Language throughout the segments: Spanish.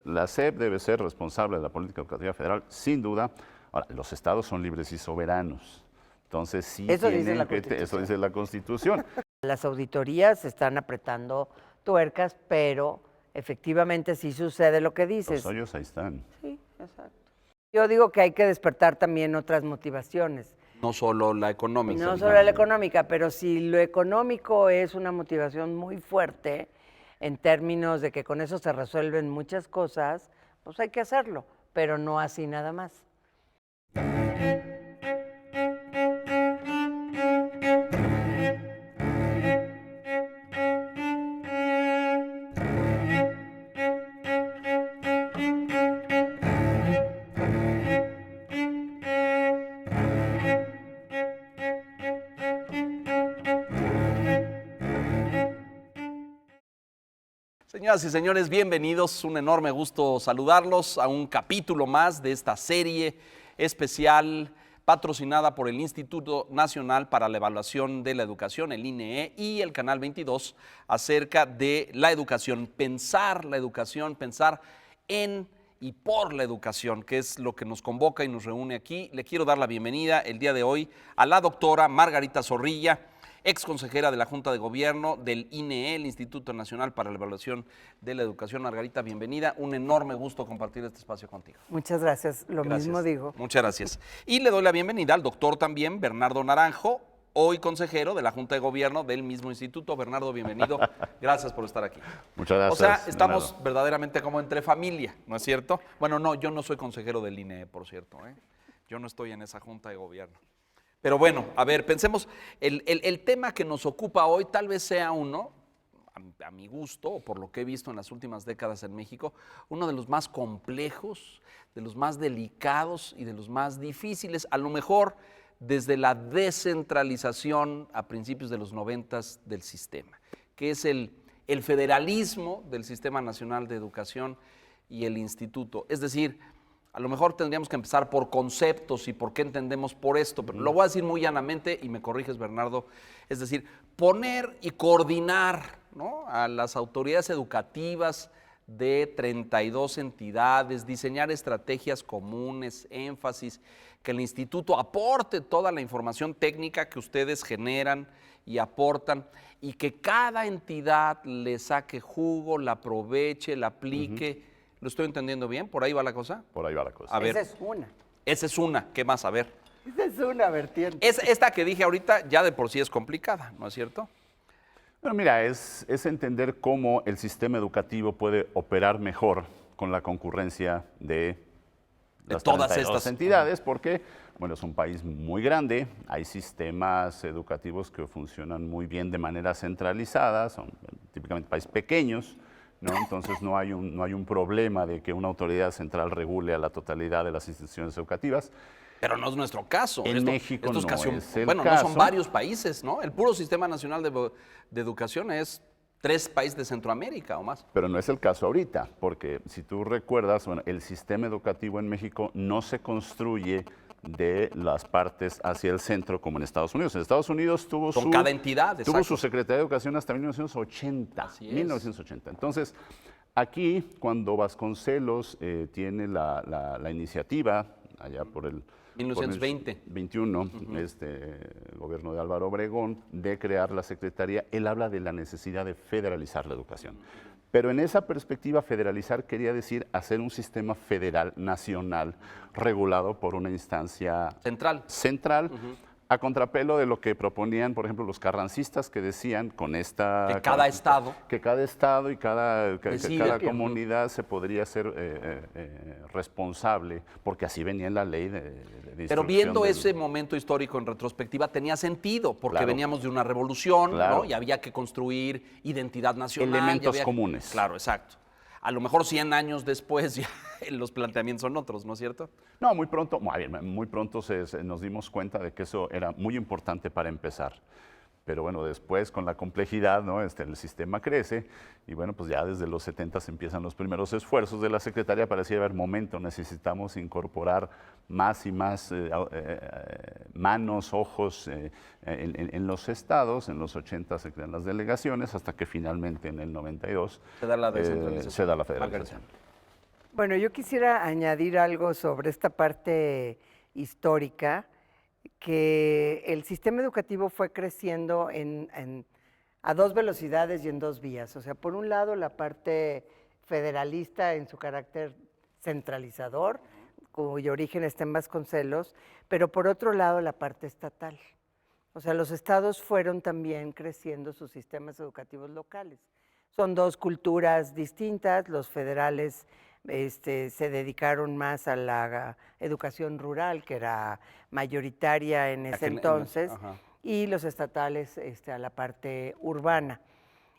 La SEP debe ser responsable de la política educativa federal, sin duda. Ahora, los estados son libres y soberanos. Entonces, sí Eso dice tienen la que... Constitución. Eso dice la Constitución. Las auditorías están apretando tuercas, pero efectivamente sí sucede lo que dices. Los hoyos ahí están. Sí, exacto. Yo digo que hay que despertar también otras motivaciones. No solo la económica. No solo la económica, pero si lo económico es una motivación muy fuerte en términos de que con eso se resuelven muchas cosas, pues hay que hacerlo, pero no así nada más. Señoras y señores, bienvenidos. Un enorme gusto saludarlos a un capítulo más de esta serie especial patrocinada por el Instituto Nacional para la Evaluación de la Educación, el INEE, y el Canal 22 acerca de la educación. Pensar la educación, pensar en y por la educación, que es lo que nos convoca y nos reúne aquí. Le quiero dar la bienvenida el día de hoy a la doctora Margarita Zorrilla, ex consejera de la Junta de Gobierno del INEE, el Instituto Nacional para la Evaluación de la Educación. Margarita, bienvenida. Un enorme gusto compartir este espacio contigo. Muchas gracias. Lo mismo digo. Muchas gracias. Y le doy la bienvenida al doctor también, Bernardo Naranjo, hoy consejero de la Junta de Gobierno del mismo instituto. Bernardo, bienvenido. Gracias por estar aquí. Muchas gracias. O sea, estamos verdaderamente como entre familia, ¿no es cierto? Bueno, no, yo no soy consejero del INEE, por cierto, ¿eh? Yo no estoy en esa Junta de Gobierno. Pero bueno, a ver, pensemos, el tema que nos ocupa hoy tal vez sea uno, a mi gusto, o por lo que he visto en las últimas décadas en México, uno de los más complejos, de los más delicados y de los más difíciles, a lo mejor desde la descentralización a principios de los 90 del sistema, que es el federalismo del Sistema Nacional de Educación y el instituto. Es decir, a lo mejor tendríamos que empezar por conceptos y por qué entendemos por esto, pero lo voy a decir muy llanamente y me corriges, Bernardo. Es decir, poner y coordinar, ¿no?, a las autoridades educativas de 32 entidades, diseñar estrategias comunes, énfasis, que el instituto aporte toda la información técnica que ustedes generan y aportan y que cada entidad le saque jugo, la aproveche, la aplique. ¿Lo estoy entendiendo bien? ¿Por ahí va la cosa? Por ahí va la cosa. A ver. Esa es una. Esa es una. ¿Qué más? A ver. Esa es una vertiente. Esta que dije ahorita ya de por sí es complicada, ¿no es cierto? Bueno, mira, es entender cómo el sistema educativo puede operar mejor con la concurrencia de las todas 32 estas entidades, porque, bueno, es un país muy grande, hay sistemas educativos que funcionan muy bien de manera centralizada, son típicamente países pequeños, ¿no? Entonces no hay un problema de que una autoridad central regule a la totalidad de las instituciones educativas. Pero no es nuestro caso. En México no es el bueno, caso. no son varios países, ¿no? El puro Sistema Nacional de Educación es 3 países de Centroamérica o más. Pero no es el caso ahorita, porque si tú recuerdas, bueno, el sistema educativo en México no se construye de las partes hacia el centro como en Estados Unidos. En Estados Unidos tuvo cada entidad, tuvo su Secretaría de Educación hasta 1980. Así es. 1980. Entonces, aquí cuando Vasconcelos tiene la iniciativa, allá por el 1920. 21, el gobierno de Álvaro Obregón, de crear la Secretaría, él habla de la necesidad de federalizar la educación. Pero en esa perspectiva, federalizar quería decir hacer un sistema federal, nacional, regulado por una instancia central, a contrapelo de lo que proponían, por ejemplo, los carrancistas, que decían con esta... Que cada estado y cada comunidad se podría ser responsable, porque así venía en la ley de Pero viendo ese momento histórico en retrospectiva tenía sentido, porque Claro. veníamos de una revolución, Claro. ¿no? Y había que construir identidad nacional. Elementos comunes. Claro, exacto. A lo mejor 100 años después ya los planteamientos son otros, ¿no es cierto? No, muy pronto nos dimos cuenta de que eso era muy importante para empezar. Pero bueno, después con la complejidad, ¿no? El sistema crece y bueno, pues ya desde los 70 empiezan los primeros esfuerzos de la Secretaría para decir, a ver, momento, necesitamos incorporar más y más manos, ojos en los estados. En los 80 se crean las delegaciones hasta que finalmente en el 92 Se da la descentralización. se da la federalización. Bueno, yo quisiera añadir algo sobre esta parte histórica, que el sistema educativo fue creciendo a dos velocidades y en dos vías. O sea, por un lado, la parte federalista en su carácter centralizador, cuyo origen está en Vasconcelos, pero por otro lado, la parte estatal. O sea, los estados fueron también creciendo sus sistemas educativos locales. Son dos culturas distintas. Los federales se dedicaron más a la educación rural, que era mayoritaria en ese entonces, y los estatales a la parte urbana.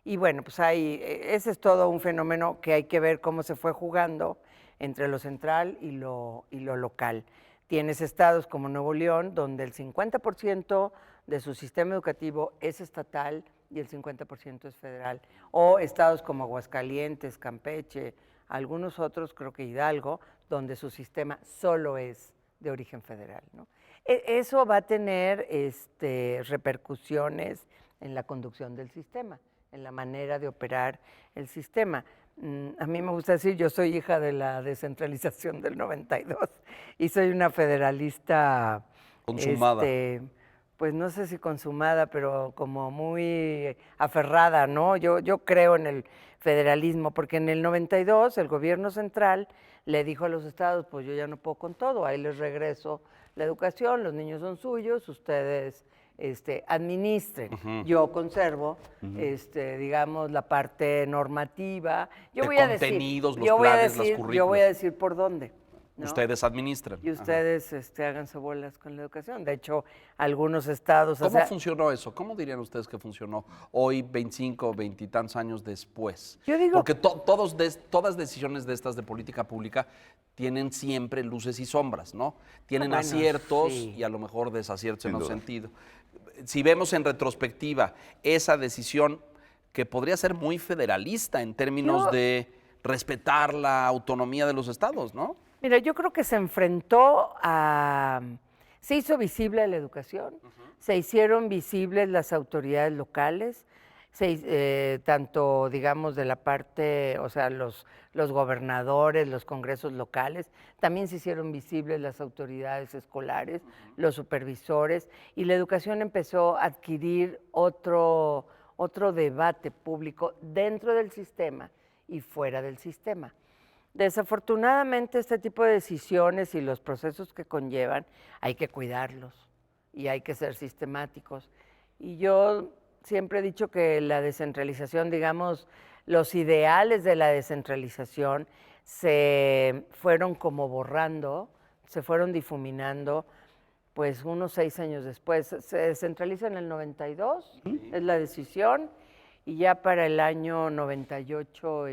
Y bueno, pues ese es todo un fenómeno que hay que ver cómo se fue jugando entre lo central y lo local. Tienes estados como Nuevo León, donde el 50% de su sistema educativo es estatal y el 50% es federal. O estados como Aguascalientes, Campeche, algunos otros, creo que Hidalgo, donde su sistema solo es de origen federal, ¿no? Eso va a tener repercusiones en la conducción del sistema, en la manera de operar el sistema. A mí me gusta decir, yo soy hija de la descentralización del 92 y soy una federalista consumada. Pues no sé si consumada, pero como muy aferrada, ¿no? Yo creo en el federalismo, porque en el 92 el gobierno central le dijo a los estados, pues yo ya no puedo con todo, ahí les regreso la educación, los niños son suyos, ustedes administren. Yo conservo, digamos, la parte normativa. Yo De voy a contenidos, decir, los planes, los currículos. yo voy a decir por dónde, ¿no? Ustedes administran. Y ustedes háganse bolas con la educación. De hecho, algunos estados... ¿Cómo funcionó eso? ¿Cómo dirían ustedes que funcionó hoy, 25, 20 y tantos años después? Yo digo... Porque todas decisiones de estas de política pública tienen siempre luces y sombras, ¿no? Tienen aciertos y a lo mejor desaciertos en otro sentido. Si vemos en retrospectiva esa decisión que podría ser muy federalista en términos de respetar la autonomía de los estados, ¿no? Mira, yo creo que se enfrentó se hizo visible la educación, se hicieron visibles las autoridades locales, tanto, digamos, de la parte, o sea, los gobernadores, los congresos locales, también se hicieron visibles las autoridades escolares, los supervisores, y la educación empezó a adquirir otro debate público dentro del sistema y fuera del sistema. Desafortunadamente, este tipo de decisiones y los procesos que conllevan hay que cuidarlos y hay que ser sistemáticos. Y yo siempre he dicho que la descentralización, digamos, los ideales de la descentralización se fueron como borrando, se fueron difuminando, pues unos 6 años después. Se descentraliza en el 92, es la decisión, y ya para el año 98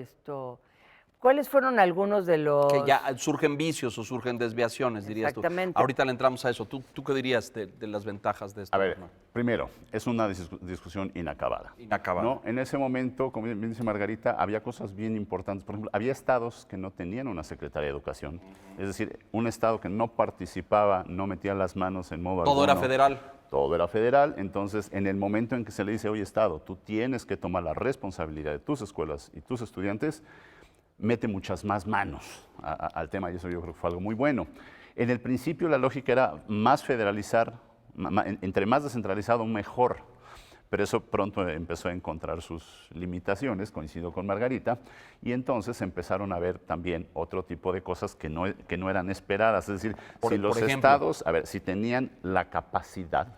¿cuáles fueron algunos de los...? Que ya surgen vicios o surgen desviaciones, dirías tú. Exactamente. Ahorita le entramos a eso. ¿Tú qué dirías de las ventajas de esto? A ver, primero, es una discusión inacabada. Inacabada. ¿No? En ese momento, como bien dice Margarita, había cosas bien importantes. Por ejemplo, había estados que no tenían una secretaria de educación. Es decir, un estado que no participaba, no metía las manos en modo Todo alguno. era federal. Todo era federal. Entonces, en el momento en que se le dice, oye, Estado, tú tienes que tomar la responsabilidad de tus escuelas y tus estudiantes, mete muchas más manos al tema, y eso yo creo que fue algo muy bueno. En el principio la lógica era más federalizar, entre más descentralizado mejor, pero eso pronto empezó a encontrar sus limitaciones, coincido con Margarita, y entonces empezaron a ver también otro tipo de cosas que no eran esperadas. Es decir, si los estados, si tenían la capacidad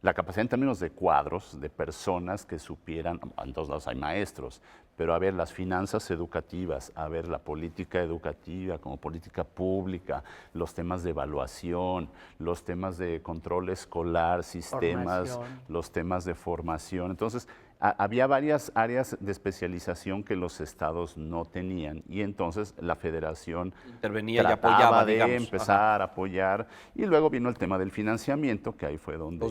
en términos de cuadros, de personas que supieran, en todos lados hay maestros, pero a ver las finanzas educativas, a ver la política educativa como política pública, los temas de evaluación, los temas de control escolar, sistemas, los temas de formación. Entonces, había varias áreas de especialización que los estados no tenían, y entonces la federación intervenía y apoyaba, de empezar a apoyar, y luego vino el tema del financiamiento, que ahí fue donde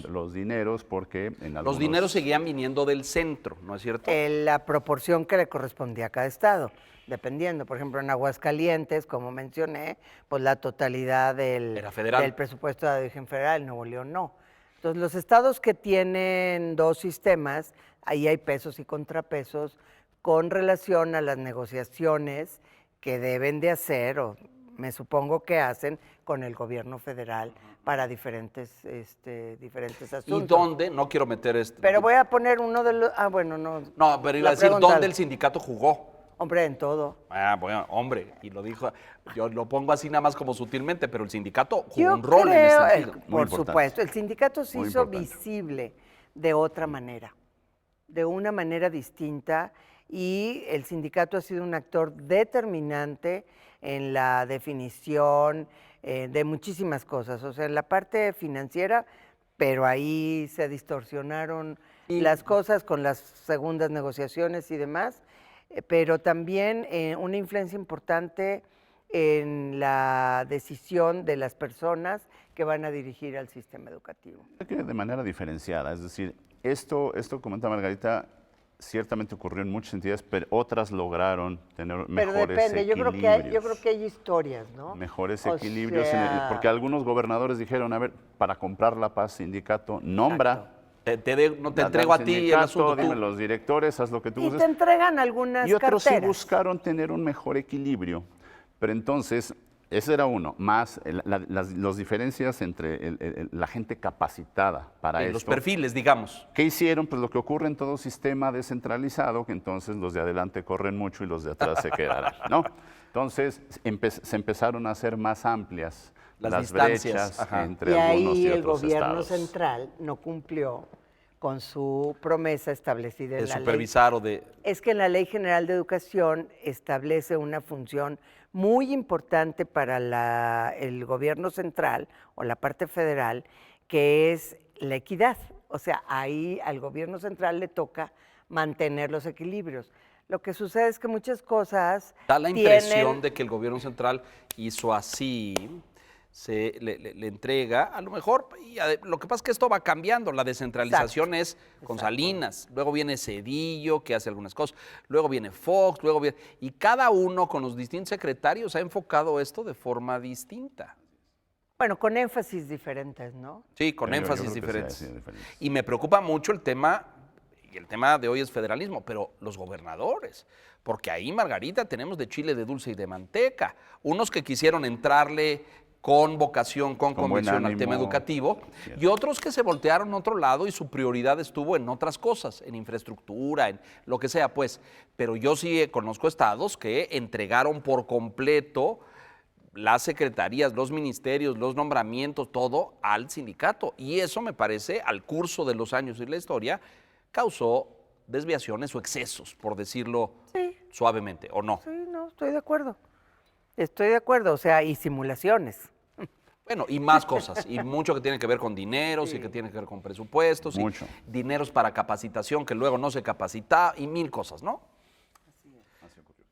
los dineros, porque en algunos... Los dineros seguían viniendo del centro, ¿no es cierto? La proporción que le correspondía a cada estado, dependiendo. Por ejemplo, en Aguascalientes, como mencioné, pues la totalidad del presupuesto de origen federal, en Nuevo León no. Entonces, los estados que tienen dos sistemas, ahí hay pesos y contrapesos con relación a las negociaciones que deben de hacer, o me supongo que hacen, con el gobierno federal para diferentes asuntos. ¿Y dónde? No quiero meter Pero voy a poner uno de los... bueno, no. No, pero iba a la decir, pregunta- ¿dónde el sindicato jugó? Hombre, en todo. Bueno, hombre, y lo dijo, yo lo pongo así nada más como sutilmente, pero el sindicato jugó Yo un rol en creo, ese sentido. por importante. supuesto, el sindicato se Muy hizo importante. visible de otra manera, de una manera distinta, y el sindicato ha sido un actor determinante en la definición de muchísimas cosas, o sea, en la parte financiera, pero ahí se distorsionaron las cosas con las segundas negociaciones y demás, pero también una influencia importante en la decisión de las personas que van a dirigir al sistema educativo. Creo que de manera diferenciada, es decir, esto comenta Margarita, ciertamente ocurrió en muchas entidades, pero otras lograron tener Pero mejores depende, yo creo equilibrios. que hay historias, ¿no? Mejores O equilibrios, sea, porque algunos gobernadores dijeron, a ver, para comprar la paz, sindicato, nombra. No te da- entrego a al ti el sindicato, asunto. dime Tú. los directores, haz lo que tú y gustes. te entregan algunas Y otros sí carteras. buscaron tener un mejor equilibrio. Pero entonces, ese era uno, más las diferencias entre la gente capacitada para En los esto. perfiles, digamos. ¿Qué hicieron? Pues lo que ocurre en todo sistema descentralizado, que entonces los de adelante corren mucho y los de atrás se quedarán, ¿no? Entonces se empezaron a hacer más amplias Las las distancias, brechas ajá. entre Y algunos ahí y el otros gobierno estados. central no cumplió con su promesa establecida en De la ley. supervisar o de... Es que en la Ley General de Educación establece una función muy importante para el gobierno central o la parte federal, que es la equidad. O sea, ahí al gobierno central le toca mantener los equilibrios. Lo que sucede es que muchas cosas Da la impresión tienen... de que el gobierno central hizo así, le entrega, a lo mejor, lo que pasa es que esto va cambiando, la descentralización es con Salinas, luego viene Cedillo, que hace algunas cosas, luego viene Fox, y cada uno con los distintos secretarios ha enfocado esto de forma distinta. Bueno, con énfasis diferentes, ¿no? Sí, con Yo creo énfasis que sí, diferentes. sí, diferentes. Y me preocupa mucho el tema, y el tema de hoy es federalismo, pero los gobernadores, porque ahí, Margarita, tenemos de chile, de dulce y de manteca. Unos que quisieron entrarle con vocación, con Con buen convicción al tema ánimo. educativo, y otros que se voltearon a otro lado y su prioridad estuvo en otras cosas, en infraestructura, en lo que sea, pues. Pero yo sí conozco estados que entregaron por completo las secretarías, los ministerios, los nombramientos, todo al sindicato. Y eso me parece, al curso de los años y la historia, causó desviaciones o excesos, por decirlo suavemente, ¿o no? Sí, no, estoy de acuerdo. Estoy de acuerdo, o sea, y simulaciones. Bueno, y más cosas, y mucho que tiene que ver con dineros y que tiene que ver con presupuestos, Mucho. y dineros para capacitación que luego no se capacita, y mil cosas, ¿no?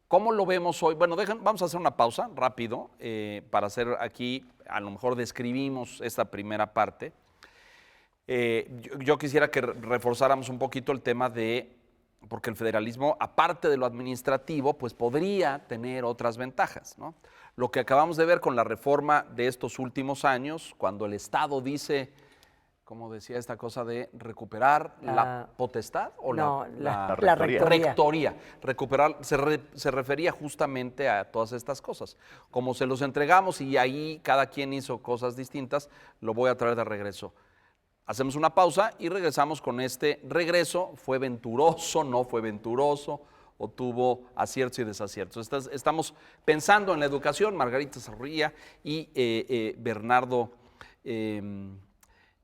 ¿Cómo lo vemos hoy? Bueno, vamos a hacer una pausa rápido para hacer aquí, a lo mejor describimos esta primera parte. Yo quisiera que reforzáramos un poquito el tema de, porque el federalismo, aparte de lo administrativo, pues podría tener otras ventajas, ¿no? Lo que acabamos de ver con la reforma de estos últimos años, cuando el Estado dice, como decía esta cosa de recuperar la potestad o No, la la rectoría. rectoría. recuperar, se refería justamente a todas estas cosas. Como se los entregamos y ahí cada quien hizo cosas distintas, lo voy a traer de regreso. Hacemos una pausa y regresamos con este regreso. ¿Fue venturoso? ¿No fue venturoso? ¿O tuvo aciertos y desaciertos? Estamos pensando en la educación. Margarita Zarría y Bernardo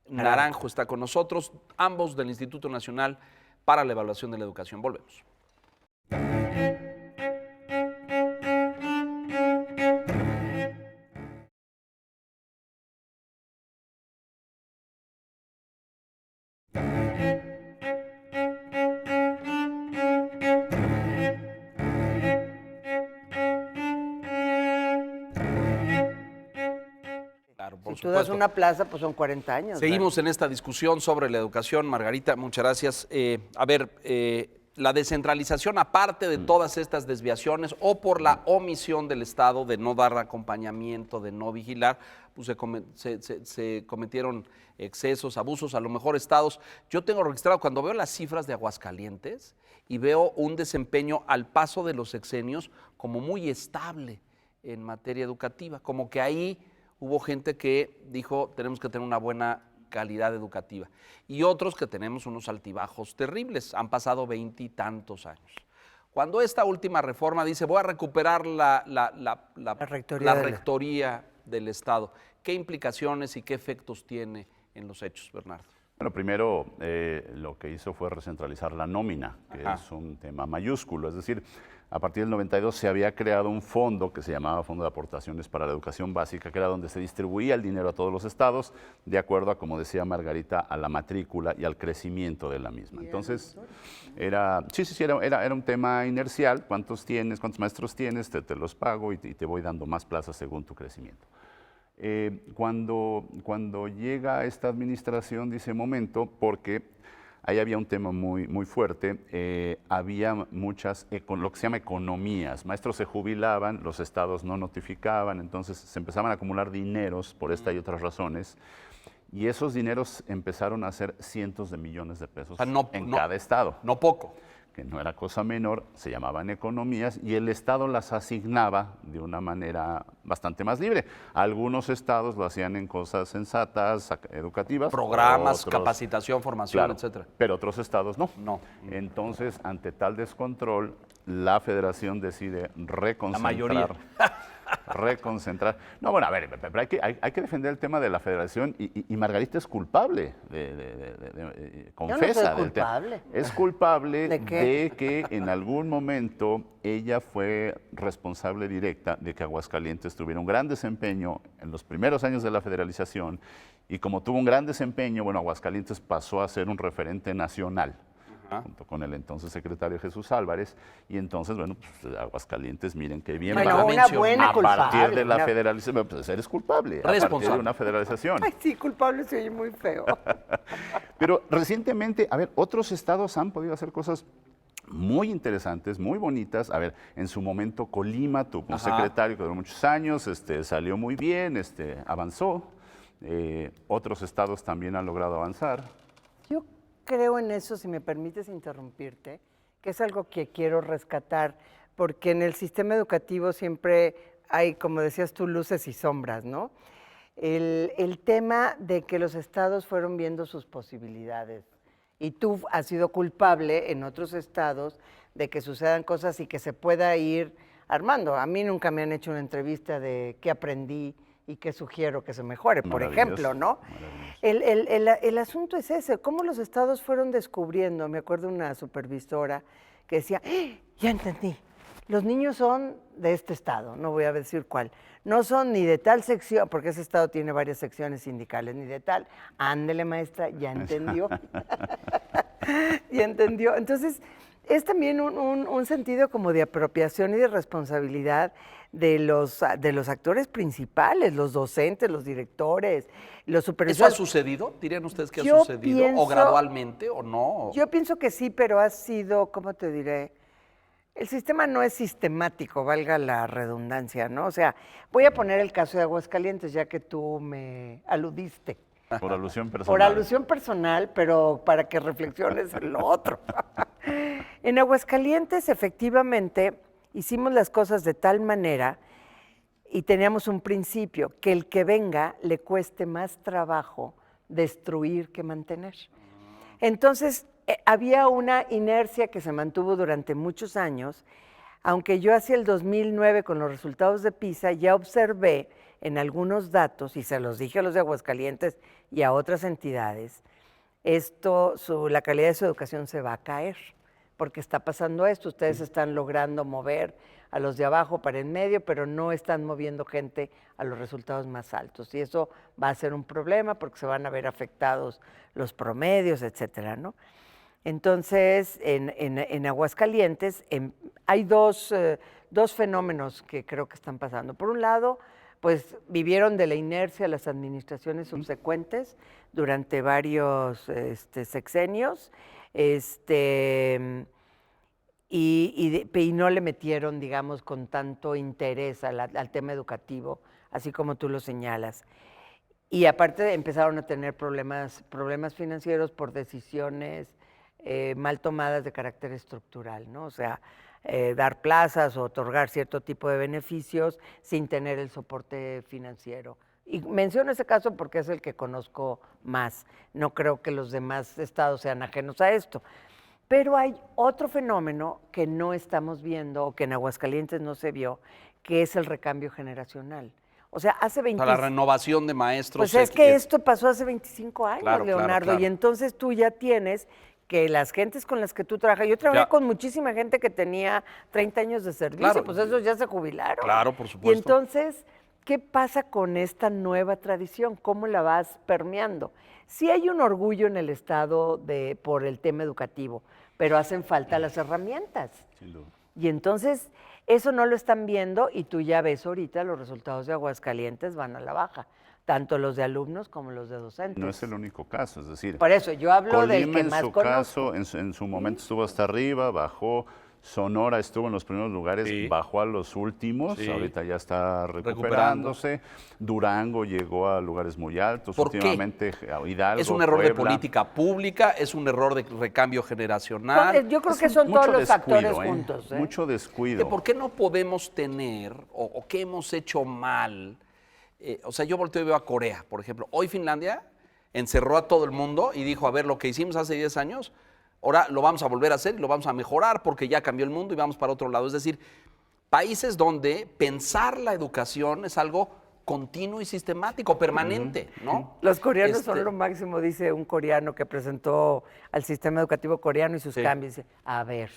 Naranjo está con nosotros, ambos del Instituto Nacional para la Evaluación de la Educación. Volvemos. Claro, por Si tú das supuesto. una plaza, pues son 40 años. Seguimos en esta discusión sobre la educación. Margarita, muchas gracias. la descentralización, aparte de todas estas desviaciones o por la omisión del Estado de no dar acompañamiento, de no vigilar, pues se cometieron excesos, abusos, a lo mejor estados. Yo tengo registrado, cuando veo las cifras de Aguascalientes y veo un desempeño al paso de los sexenios como muy estable en materia educativa, como que ahí hubo gente que dijo, tenemos que tener una buena calidad educativa, y otros que tenemos unos altibajos terribles, han pasado 20 y tantos años. Cuando esta última reforma dice, voy a recuperar la rectoría del Estado, ¿qué implicaciones y qué efectos tiene en los hechos, Bernardo? Bueno, primero lo que hizo fue recentralizar la nómina, que es un tema mayúsculo, es decir, a partir del 92 se había creado un fondo que se llamaba Fondo de Aportaciones para la Educación Básica, que era donde se distribuía el dinero a todos los estados, de acuerdo a, como decía Margarita, a la matrícula y al crecimiento de la misma. Entonces, era un tema inercial, cuántos tienes, cuántos maestros tienes, te los pago y te voy dando más plazas según tu crecimiento. Cuando llega esta administración, dice momento, porque ahí había un tema muy fuerte, había muchas, lo que se llama economías, maestros se jubilaban, los estados no notificaban, entonces se empezaban a acumular dineros por esta y otras razones, y esos dineros empezaron a ser cientos de millones de pesos en cada estado. No poco. Que no era cosa menor, se llamaban economías y el Estado las asignaba de una manera bastante más libre. Algunos estados lo hacían en cosas sensatas, educativas. Programas, capacitación, formación, claro, etcétera. Pero otros estados no. No. Entonces, ante tal descontrol, la federación decide reconcentrar. La mayoría. Reconcentrar. No, bueno, a ver, pero hay que defender el tema de la federación y Margarita es culpable, confesa. Yo no soy culpable. Es culpable ¿De qué? de que en algún momento ella fue responsable directa de que Aguascalientes tuviera un gran desempeño en los primeros años de la federalización y como tuvo un gran desempeño, bueno, Aguascalientes pasó a ser un referente nacional. Junto con el entonces secretario Jesús Álvarez, y entonces, bueno, pues Aguascalientes, miren qué bien Bueno, va. una buena a culpable. partir de la federalización, pues eres culpable, a partir de una federalización. Ay, sí, culpable se oye muy feo. Pero recientemente, a ver, otros estados han podido hacer cosas muy interesantes, muy bonitas. A ver, en su momento Colima tuvo un secretario que duró muchos años, salió muy bien, avanzó. Otros estados también han logrado avanzar. Yo creo en eso, si me permites interrumpirte, que es algo que quiero rescatar, porque en el sistema educativo siempre hay, como decías tú, luces y sombras, ¿no? El tema de que los estados fueron viendo sus posibilidades y tú has sido culpable en otros estados de que sucedan cosas y que se pueda ir armando. A mí nunca me han hecho una entrevista de qué aprendí y qué sugiero que se mejore, por ejemplo, ¿no? El asunto es ese, cómo los estados fueron descubriendo. Me acuerdo una supervisora que decía, ya entendí, los niños son de este estado, no voy a decir cuál, no son ni de tal sección, porque ese estado tiene varias secciones sindicales, ni de tal, ándele maestra, ya entendió. Ya entendió. Entonces, es también un sentido como de apropiación y de responsabilidad de los actores principales, los docentes, los directores, los supervisores. ¿Eso ha sucedido? ¿Dirían ustedes que Yo ha sucedido? pienso- ¿O gradualmente o no? Yo pienso que sí, pero ha sido, ¿cómo te diré? El sistema no es sistemático, valga la redundancia, ¿no? O sea, voy a poner el caso de Aguascalientes, ya que tú me aludiste. Por alusión personal. Por alusión personal, pero para que reflexiones en lo otro. En Aguascalientes, efectivamente, hicimos las cosas de tal manera y teníamos un principio, que el que venga le cueste más trabajo destruir que mantener. Entonces, había una inercia que se mantuvo durante muchos años, aunque yo hacia el 2009 con los resultados de PISA ya observé en algunos datos, y se los dije a los de Aguascalientes y a otras entidades, la calidad de su educación se va a caer, porque está pasando esto, ustedes están logrando mover a los de abajo para en medio, pero no están moviendo gente a los resultados más altos, y eso va a ser un problema porque se van a ver afectados los promedios, etcétera, ¿no? Entonces, en Aguascalientes hay dos fenómenos que creo que están pasando. Por un lado, pues vivieron de la inercia las administraciones subsecuentes durante varios sexenios. y no le metieron, digamos, con tanto interés al tema educativo, así como tú lo señalas. Y aparte empezaron a tener problemas financieros por decisiones mal tomadas de carácter estructural, ¿no? O sea, dar plazas o otorgar cierto tipo de beneficios sin tener el soporte financiero. Y menciono ese caso porque es el que conozco más. No creo que los demás estados sean ajenos a esto. Pero hay otro fenómeno que no estamos viendo o que en Aguascalientes no se vio, que es el recambio generacional. O sea, hace 20 O sea, la renovación de maestros. Pues es que esto pasó hace 25 años, Claro, claro, Leonardo, claro. y entonces tú ya tienes que las gentes con las que tú trabajas, yo trabajé Ya. con muchísima gente que tenía 30 años de servicio, Claro. pues esos ya se jubilaron. Claro, por Y supuesto. entonces, ¿qué pasa con esta nueva tradición? ¿Cómo la vas permeando? Sí hay un orgullo en el Estado por el tema educativo, pero hacen falta las herramientas. Sin duda. Y entonces, eso no lo están viendo y tú ya ves ahorita los resultados de Aguascalientes van a la baja, tanto los de alumnos como los de docentes. No es el único caso, es decir, Por eso, yo hablo del Colima que en más su conozco. caso, en su momento estuvo hasta arriba, bajó. Sonora estuvo en los primeros lugares, Sí. bajó a los últimos, Sí. ahorita ya está recuperándose. Durango llegó a lugares muy altos, ¿Por qué? últimamente Hidalgo, ¿Es un error de Puebla. política pública? ¿Es un error de recambio generacional? Yo creo Es que son mucho todos los factores descuido, juntos. ¿eh? Mucho ¿De descuido. por qué no podemos tener o qué hemos hecho mal? O sea, yo volteo y veo a Corea, por ejemplo. Hoy Finlandia encerró a todo el mundo y dijo, a ver, lo que hicimos hace 10 años, ahora lo vamos a volver a hacer y lo vamos a mejorar porque ya cambió el mundo y vamos para otro lado. Es decir, países donde pensar la educación es algo continuo y sistemático, permanente, ¿no? Los coreanos Este, son lo máximo, dice un coreano que presentó al sistema educativo coreano y sus Sí. cambios. Dice, a ver,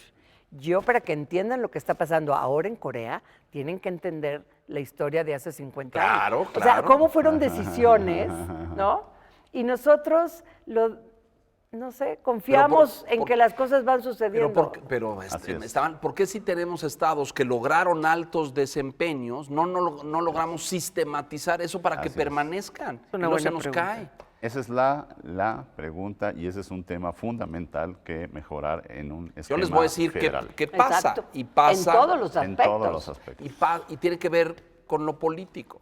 yo para que entiendan lo que está pasando ahora en Corea, tienen que entender la historia de hace 50 Claro, años. O sea, claro. cómo fueron decisiones, ¿no? Y nosotros, no sé, confiamos en que las cosas van sucediendo. Así es. ¿Por qué si tenemos estados que lograron altos desempeños, no logramos sistematizar eso para que Así es. permanezcan? Una Y no buena se nos pregunta. cae. Esa es la pregunta y ese es un tema fundamental que mejorar en un esquema Yo les voy a decir federal. qué pasa. Exacto. Y pasa En todos los En aspectos. todos los aspectos. y tiene que ver con lo político.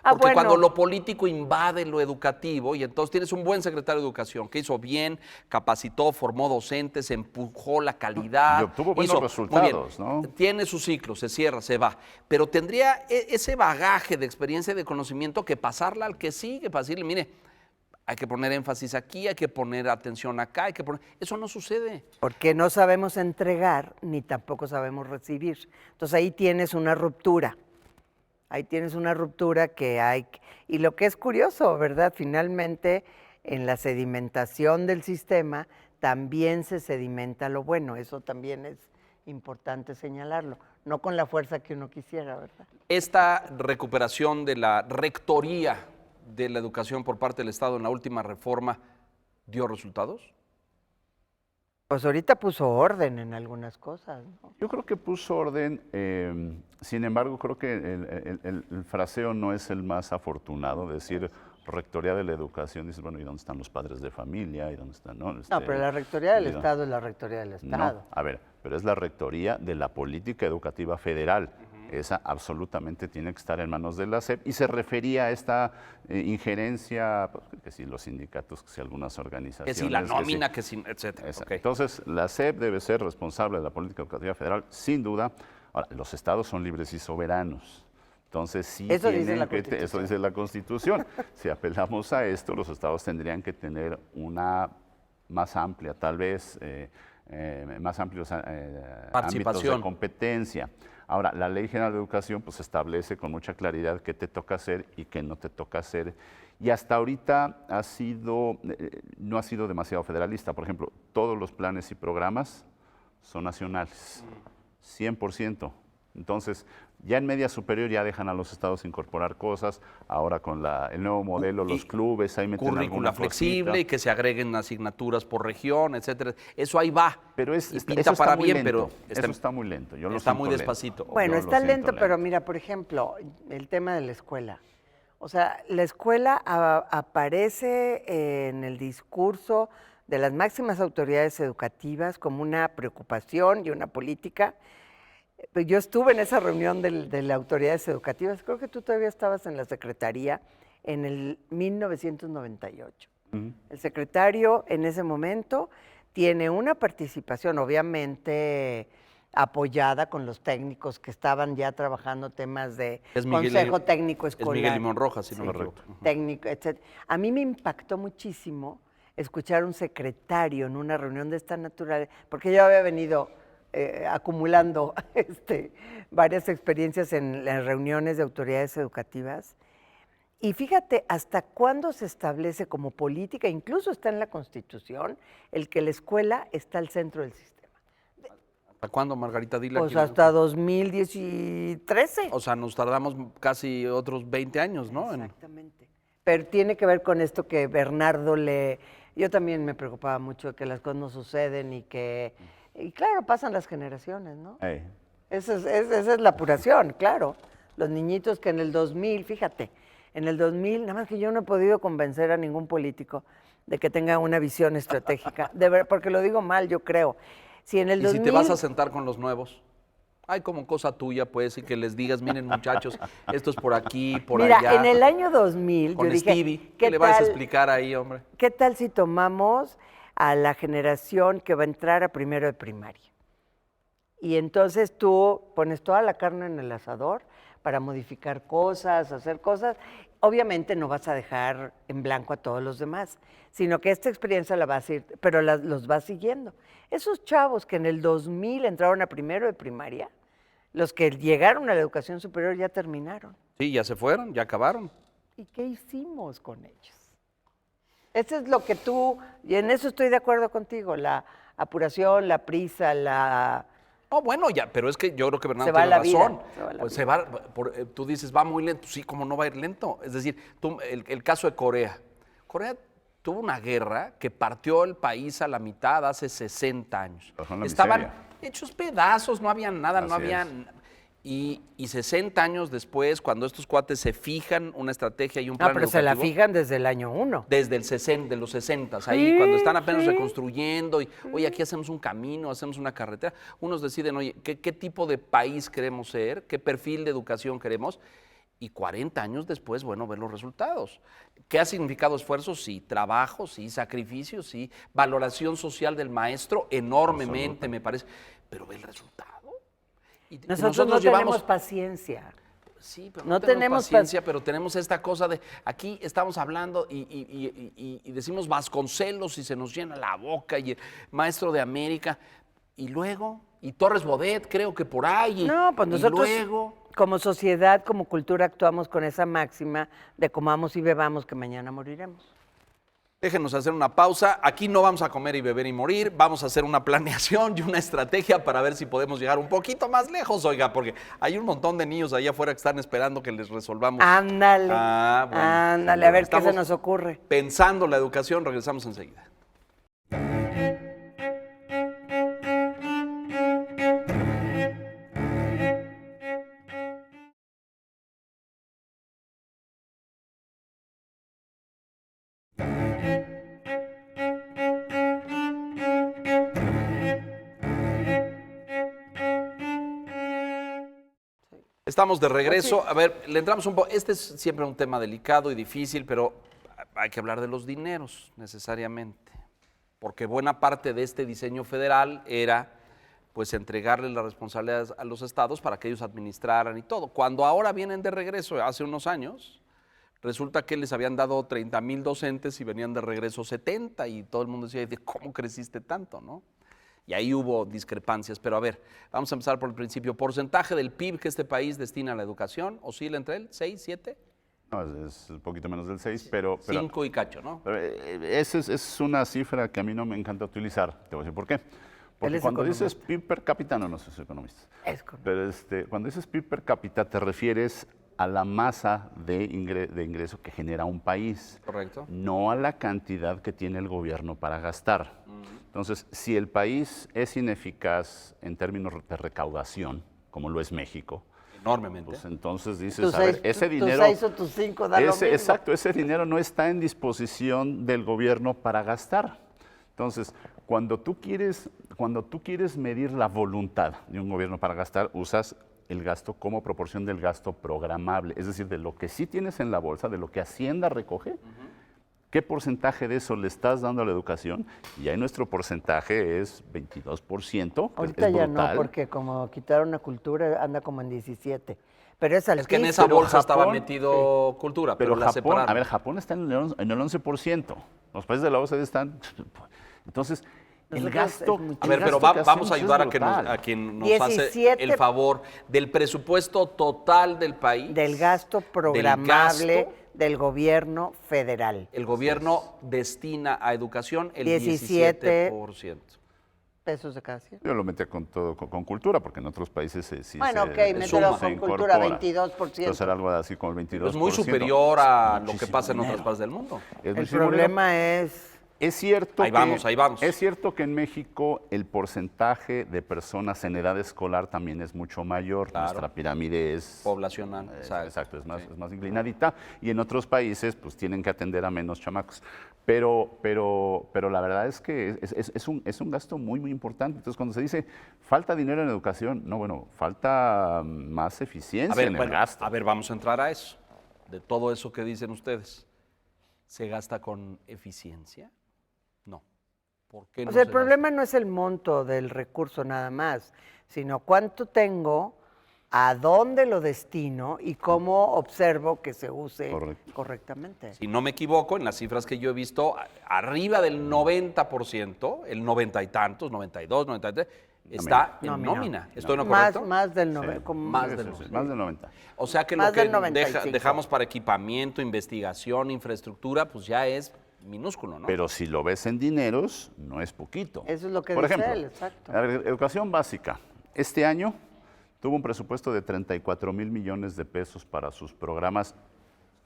Ah, Porque bueno. cuando lo político invade lo educativo, y entonces tienes un buen secretario de Educación que hizo bien, capacitó, formó docentes, empujó la calidad. Y obtuvo buenos hizo muy resultados, bien. ¿no? Tiene su ciclo, se cierra, se va. Pero tendría ese bagaje de experiencia y de conocimiento que pasarla al que sigue, para decirle, mire, hay que poner énfasis aquí, hay que poner atención acá, Eso no sucede. Porque no sabemos entregar ni tampoco sabemos recibir. Entonces ahí tienes una ruptura. Ahí tienes una ruptura que hay. Y lo que es curioso, ¿verdad? Finalmente, en la sedimentación del sistema también se sedimenta lo bueno. Eso también es importante señalarlo. No con la fuerza que uno quisiera, ¿verdad? Esta recuperación de la rectoría de la educación por parte del Estado en la última reforma dio resultados. Pues ahorita puso orden en algunas cosas, ¿no? Yo creo que puso orden, sin embargo, creo que el fraseo no es el más afortunado, decir rectoría de la educación, dices, bueno, ¿y dónde están los padres de familia? ¿Y dónde están? No, No, pero la rectoría del ¿y dónde? Estado es la rectoría del Estado. No, a ver, pero es la rectoría de la política educativa federal. Esa absolutamente tiene que estar en manos de la SEP y se refería a esta injerencia, pues, que si los sindicatos, que si algunas Que organizaciones. si la que si- nómina, que si, etcétera. Exacto. Ok. Entonces, la SEP debe ser responsable de la política educativa federal, sin duda. Ahora, los estados son libres y soberanos. Entonces, sí Eso dice tienen la que Constitución. eso dice la Constitución. Si apelamos a esto, los estados tendrían que tener una más amplia, tal vez, más amplios ámbitos Participación. de competencia. Ahora, la Ley General de Educación pues establece con mucha claridad qué te toca hacer y qué no te toca hacer. Y hasta ahorita no ha sido demasiado federalista. Por ejemplo, todos los planes y programas son nacionales, 100%. Entonces, ya en media superior ya dejan a los estados incorporar cosas. Ahora con el nuevo modelo, los clubes, ahí meten Currícula alguna flexible cosita. y que se agreguen asignaturas por región, etcétera. Eso ahí va. Pero y eso pinta está para muy bien, lento. pero Eso está muy lento. Yo lo está siento muy lento. despacito. Bueno, Yo está lo siento lento, pero mira, por ejemplo, el tema de la escuela. O sea, la escuela aparece en el discurso de las máximas autoridades educativas como una preocupación y una política. Pues yo estuve en esa reunión de las autoridades educativas, creo que tú todavía estabas en la secretaría en el 1998. El secretario en ese momento tiene una participación, obviamente apoyada con los técnicos que estaban ya trabajando temas de consejo técnico escolar. Es Miguel Limón Rojas, si no me equivoco. Técnico, etc. A mí me impactó muchísimo escuchar a un secretario en una reunión de esta naturaleza, porque yo había venido acumulando varias experiencias en las reuniones de autoridades educativas. Y fíjate, hasta cuándo se establece como política, incluso está en la Constitución, el que la escuela está al centro del sistema. ¿Hasta cuándo, Margarita? Dile Pues hasta 2013. O sea, nos tardamos casi otros 20 años, ¿no? Exactamente. Pero tiene que ver con esto que Bernardo Yo también me preocupaba mucho de que las cosas no suceden y claro, pasan las generaciones, ¿no? Esa es la apuración, claro. Los niñitos que en el 2000, fíjate, en el 2000, nada más que yo no he podido convencer a ningún político de que tenga una visión estratégica, porque lo digo mal, yo creo. Si en el 2000, si te vas a sentar con los nuevos, hay como cosa tuya, pues, y que les digas, miren muchachos, esto es por aquí, por allá. Mira, en el año 2000, con yo dije, Stevie, ¿qué le vas a explicar ahí, hombre? ¿Qué tal si tomamos a la generación que va a entrar a primero de primaria? Y entonces tú pones toda la carne en el asador para modificar cosas, hacer cosas. Obviamente no vas a dejar en blanco a todos los demás, sino que esta experiencia la vas a ir, pero los vas siguiendo. Esos chavos que en el 2000 entraron a primero de primaria, los que llegaron a la educación superior ya terminaron. Sí, ya se fueron, ya acabaron. ¿Y qué hicimos con ellos? Eso es lo que y en eso estoy de acuerdo contigo, la apuración, la prisa, No, bueno, ya, pero es que yo creo que Bernardo tiene razón. Pues tú dices, va muy lento. Sí, ¿cómo no va a ir lento? Es decir, el caso de Corea. Corea tuvo una guerra que partió el país a la mitad hace 60 años. Estaban hechos pedazos, no había nada, no había... Y 60 años después, cuando estos cuates se fijan una estrategia y un plan pero educativo, se la fijan desde el año 1. Desde de los 60, ahí cuando están apenas reconstruyendo y, oye, aquí hacemos un camino, hacemos una carretera. Unos deciden, oye, ¿qué tipo de país queremos ser? ¿Qué perfil de educación queremos? Y 40 años después, bueno, ver los resultados. ¿Qué ha significado esfuerzo? Sí. Trabajo, sí. Sacrificio, sí. Valoración social del maestro, enormemente, me parece. Pero ve el resultado. Y nosotros no tenemos paciencia. Sí, pero no tenemos paciencia, pero tenemos esta cosa de, aquí estamos hablando y decimos Vasconcelos y se nos llena la boca, y el Maestro de América, y luego, y Torres Bodet, creo que por ahí. No, pues nosotros como sociedad, como cultura, actuamos con esa máxima de comamos y bebamos que mañana moriremos. Déjenos hacer una pausa. Aquí no vamos a comer y beber y morir. Vamos a hacer una planeación y una estrategia para ver si podemos llegar un poquito más lejos, oiga, porque hay un montón de niños allá afuera que están esperando que les resolvamos. Ándale. Bueno, ándale, a ver qué se nos ocurre. Pensando la educación, regresamos enseguida. Estamos de regreso. A ver, le entramos un poco. Este es siempre un tema delicado y difícil, pero hay que hablar de los dineros necesariamente, porque buena parte de este diseño federal era pues entregarle las responsabilidades a los estados para que ellos administraran y todo. Cuando ahora vienen de regreso, hace unos años, resulta que les habían dado 30,000 docentes y venían de regreso 70 y todo el mundo decía, ¿cómo creciste tanto, no? Y ahí hubo discrepancias, pero a ver, vamos a empezar por el principio. ¿Porcentaje del PIB que este país destina a la educación? ¿Oscila entre él? ¿6, 7? No, es un poquito menos del 6, pero... 5 y cacho, ¿no? Esa es una cifra que a mí no me encanta utilizar. Te voy a decir por qué. Porque cuando dices PIB per cápita, no soy economista. Pero cuando dices PIB per cápita te refieres a la masa de ingreso que genera un país. Correcto. No a la cantidad que tiene el gobierno para gastar. Entonces, si el país es ineficaz en términos de recaudación, como lo es México, enormemente, pues entonces dices, a ver, ese dinero... Tus 6 o tus 5 da lo mismo. Exacto, ese dinero no está en disposición del gobierno para gastar. Entonces, cuando tú quieres medir la voluntad de un gobierno para gastar, usas el gasto como proporción del gasto programable, es decir, de lo que sí tienes en la bolsa, de lo que Hacienda recoge, ¿qué porcentaje de eso le estás dando a la educación? Y ahí nuestro porcentaje es 22%. Ahorita es ya no, brutal. porque como quitaron la cultura, anda como en 17. Pero es Es que en altísimo. esa bolsa estaba Japón, metido cultura, pero la Japón, separaron. a ver, Japón está en el 11%. Los países de la OCDE están... Entonces, el Nosotros gasto... es mucho. A ver, el pero gasto que vamos a hacemos es ayudar a brutal. quien nos 17 hace el favor del presupuesto total del país. Del gasto programable del gobierno federal. El gobierno destina a educación el 17. 17%. Pesos de cada 100. Yo lo metía con todo, con cultura, porque en otros países sí Bueno, ok, se mételo se con cultura, incorpora. 22%. Entonces era algo así como el 22%. Es muy superior a lo que Muchísimo pasa en otras dinero. partes del mundo. Es El muchísimo dinero. problema es... Es cierto Ahí vamos, ahí vamos. Es cierto que en México el porcentaje de personas en edad escolar también es mucho mayor. Claro. Nuestra pirámide es... Poblacional, exacto, es Sí. más inclinadita. Y en otros países pues tienen que atender a menos chamacos. Pero la verdad es que es un gasto muy, muy importante. Entonces cuando se dice falta dinero en educación, no, bueno, falta más eficiencia en el gasto. a ver, vamos a entrar a eso. De todo eso que dicen ustedes, ¿se gasta con eficiencia? No. ¿Por qué no O sea, el se problema no es el monto del recurso nada más, sino cuánto tengo, a dónde lo destino y cómo observo que se use Correcto. correctamente. gasta? Si no me equivoco, en las cifras que yo he visto, arriba del 90%, el 90 y tantos, 92, 93, está en Nómina. nómina. ¿Estoy en lo Más, correcto? más del Sí. 90. Más Sí, del sí, sí, 90. más del 90. O sea que Más lo que del 95. dejamos para equipamiento, investigación, infraestructura, pues ya es minúsculo, ¿no? Pero si lo ves en dineros, no es poquito. Eso es lo que Por dice ejemplo, él, exacto. a ver, educación básica. Este año tuvo un presupuesto de 34,000 millones de pesos para sus programas